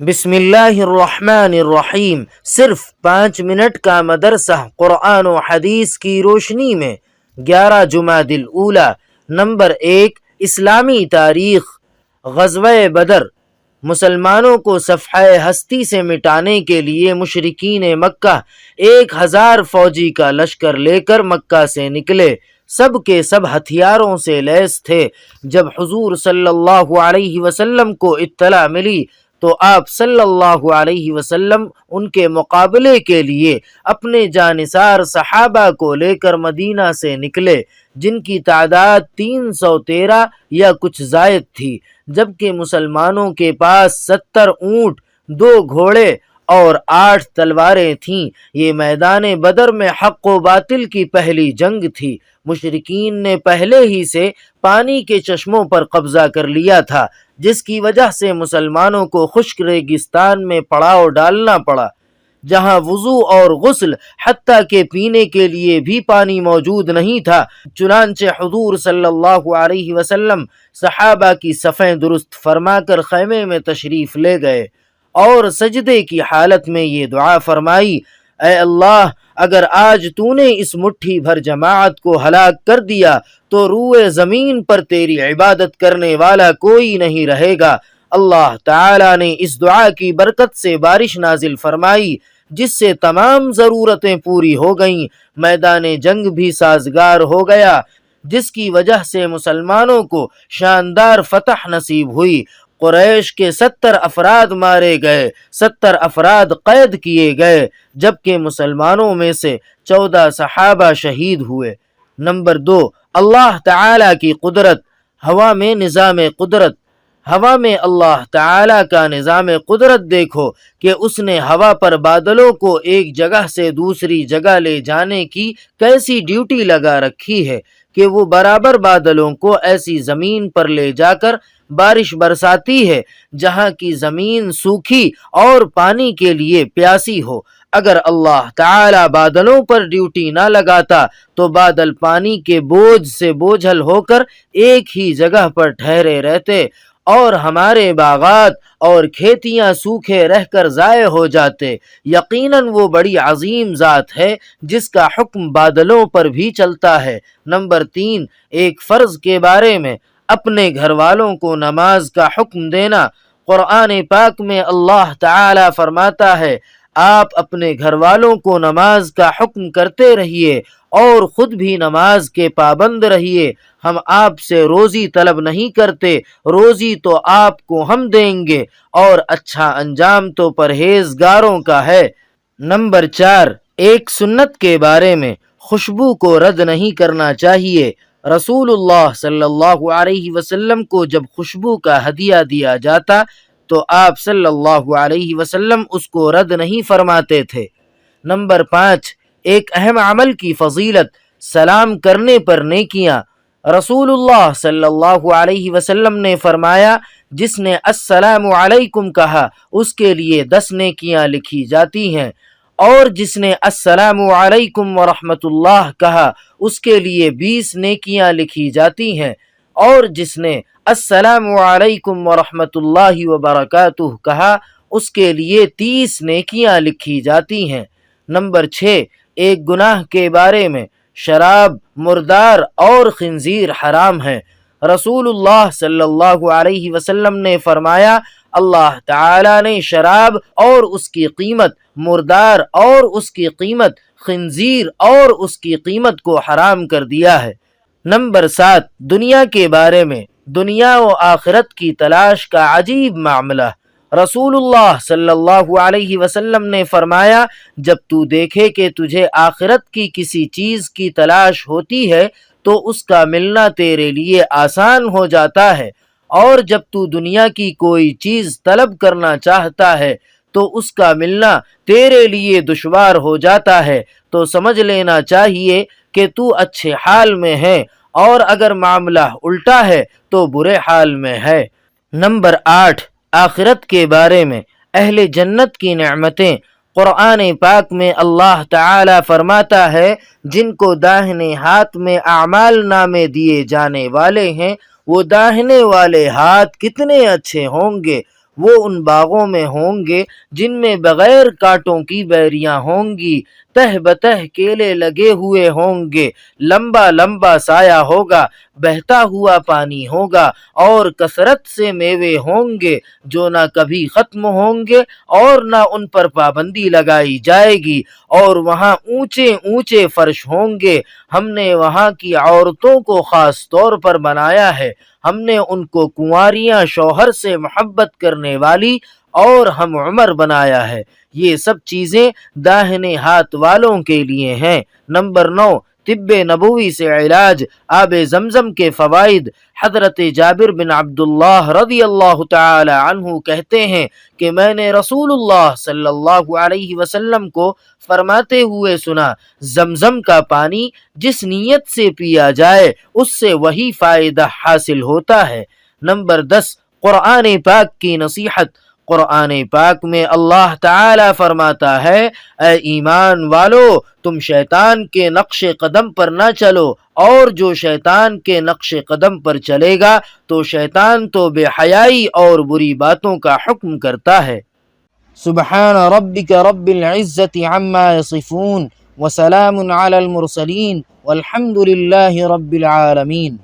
بسم اللہ الرحمن الرحیم۔ صرف 5 منٹ کا مدرسہ قرآن و حدیث کی روشنی میں 11 جمادی الاولیٰ۔ نمبر 1، اسلامی تاریخ۔ غزوہ بدر۔ مسلمانوں کو صفحہ ہستی سے مٹانے کے لیے مشرکین مکہ 1000 فوجی کا لشکر لے کر مکہ سے نکلے۔ سب کے سب ہتھیاروں سے لیس تھے۔ جب حضور صلی اللہ علیہ وسلم کو اطلاع ملی تو آپ صلی اللہ علیہ وسلم ان کے مقابلے کے لیے اپنے جانثار صحابہ کو لے کر مدینہ سے نکلے، جن کی تعداد 313 یا کچھ زائد تھی، جبکہ مسلمانوں کے پاس 70 اونٹ، 2 گھوڑے اور 8 تلواریں تھیں۔ یہ میدان بدر میں حق و باطل کی پہلی جنگ تھی۔ مشرکین نے پہلے ہی سے پانی کے چشموں پر قبضہ کر لیا تھا، جس کی وجہ سے مسلمانوں کو خشک ریگستان میں پڑاؤ ڈالنا پڑا، جہاں وضو اور غسل حتیٰ کہ پینے کے لیے بھی پانی موجود نہیں تھا۔ چنانچہ حضور صلی اللہ علیہ وسلم صحابہ کی صفیں درست فرما کر خیمے میں تشریف لے گئے اور سجدے کی حالت میں یہ دعا فرمائی: اے اللہ، اگر آج تو نے اس مٹھی بھر جماعت کو ہلاک کر دیا تو روئے زمین پر تیری عبادت کرنے والا کوئی نہیں رہے گا۔ اللہ تعالی نے اس دعا کی برکت سے بارش نازل فرمائی، جس سے تمام ضرورتیں پوری ہو گئیں۔ میدان جنگ بھی سازگار ہو گیا، جس کی وجہ سے مسلمانوں کو شاندار فتح نصیب ہوئی۔ قریش کے 70 افراد مارے گئے، 70 افراد قید کیے گئے، جبکہ مسلمانوں میں سے 14 صحابہ شہید ہوئے۔ نمبر 2، اللہ تعالی کی قدرت۔ ہوا میں نظام قدرت۔ ہوا میں اللہ تعالی کا نظام قدرت دیکھو کہ اس نے ہوا پر بادلوں کو ایک جگہ سے دوسری جگہ لے جانے کی کیسی ڈیوٹی لگا رکھی ہے کہ وہ برابر بادلوں کو ایسی زمین پر لے جا کر بارش برساتی ہے جہاں کی زمین سوکھی اور پانی کے لیے پیاسی ہو۔ اگر اللہ تعالی بادلوں پر ڈیوٹی نہ لگاتا تو بادل پانی کے بوجھ سے بوجھل ہو کر ایک ہی جگہ پر ٹھہرے رہتے اور ہمارے باغات اور کھیتیاں سوکھے رہ کر ضائع ہو جاتے۔ یقیناً وہ بڑی عظیم ذات ہے جس کا حکم بادلوں پر بھی چلتا ہے۔ نمبر 3، ایک فرض کے بارے میں اپنے گھر والوں کو نماز کا حکم دینا۔ قرآن پاک میں اللہ تعالی فرماتا ہے: آپ اپنے گھر والوں کو نماز کا حکم کرتے رہیے اور خود بھی نماز کے پابند رہیے۔ ہم آپ سے روزی طلب نہیں کرتے، روزی تو آپ کو ہم دیں گے، اور اچھا انجام تو پرہیزگاروں کا ہے۔ نمبر 4، ایک سنت کے بارے میں خوشبو کو رد نہیں کرنا چاہیے۔ رسول اللہ صلی اللہ علیہ وسلم کو جب خوشبو کا ہدیہ دیا جاتا تو آپ صلی اللہ علیہ وسلم اس کو رد نہیں فرماتے تھے۔ نمبر 5، ایک اہم عمل کی فضیلت، سلام کرنے پر نیکیاں۔ رسول اللہ صلی اللہ علیہ وسلم نے فرمایا: جس نے السلام علیکم کہا اس کے لیے 10 نیکیاں لکھی جاتی ہیں، اور جس نے السلام علیکم ورحمۃ اللہ کہا اس کے لیے 20 نیکیاں لکھی جاتی ہیں، اور جس نے السلام علیکم ورحمۃ اللہ وبرکاتہ کہا اس کے لیے 30 نیکیاں لکھی جاتی ہیں۔ نمبر 6، ایک گناہ کے بارے میں، شراب، مردار اور خنزیر حرام ہیں۔ رسول اللہ صلی اللہ علیہ وسلم نے فرمایا: اللہ تعالی نے شراب اور اس کی قیمت، مردار اور اس کی قیمت، خنزیر اور اس کی قیمت کو حرام کر دیا ہے۔ نمبر 7، دنیا کے بارے میں، دنیا و آخرت کی تلاش کا عجیب معاملہ۔ رسول اللہ صلی اللہ علیہ وسلم نے فرمایا: جب تو دیکھے کہ تجھے آخرت کی کسی چیز کی تلاش ہوتی ہے تو اس کا ملنا تیرے لیے آسان ہو جاتا ہے، اور جب تو دنیا کی کوئی چیز طلب کرنا چاہتا ہے تو اس کا ملنا تیرے لیے دشوار ہو جاتا ہے، تو سمجھ لینا چاہیے کہ تو اچھے حال میں ہے، اور اگر معاملہ الٹا ہے تو برے حال میں ہے۔ نمبر 8، آخرت کے بارے میں، اہل جنت کی نعمتیں۔ قرآن پاک میں اللہ تعالی فرماتا ہے: جن کو داہنے ہاتھ میں اعمال نامے دیے جانے والے ہیں وہ داہنے والے ہاتھ کتنے اچھے ہوں گے، وہ ان باغوں میں ہوں گے جن میں بغیر کانٹوں کی بیریاں ہوں گی، تہ بتہ کیلے لگے ہوئے ہوں گے، لمبا لمبا سایہ ہوگا، بہتا ہوا پانی ہوگا، اور کثرت سے میوے ہوں گے جو نہ کبھی ختم ہوں گے اور نہ ان پر پابندی لگائی جائے گی، اور وہاں اونچے اونچے فرش ہوں گے۔ ہم نے وہاں کی عورتوں کو خاص طور پر بنایا ہے، ہم نے ان کو کنواریاں شوہر سے محبت کرنے والی اور ہم عمر بنایا ہے۔ یہ سب چیزیں داہنے ہاتھ والوں کے لیے ہیں۔ نمبر 9، طب نبوی سے علاج، آب زمزم کے فوائد۔ حضرت جابر بن عبداللہ رضی اللہ تعالی عنہ کہتے ہیں کہ میں نے رسول اللہ صلی اللہ علیہ وسلم کو فرماتے ہوئے سنا، زمزم کا پانی جس نیت سے پیا جائے اس سے وہی فائدہ حاصل ہوتا ہے۔ نمبر 10، قرآن پاک کی نصیحت۔ قرآن پاک میں اللہ تعالی فرماتا ہے، اے ایمان والو، تم شیطان کے نقش قدم پر نہ چلو، اور جو شیطان کے نقش قدم پر چلے گا تو شیطان تو بے حیائی اور بری باتوں کا حکم کرتا ہے۔ سبحان ربک رب العزت عما یصفون وسلام علی المرسلین والحمد للہ رب العالمین۔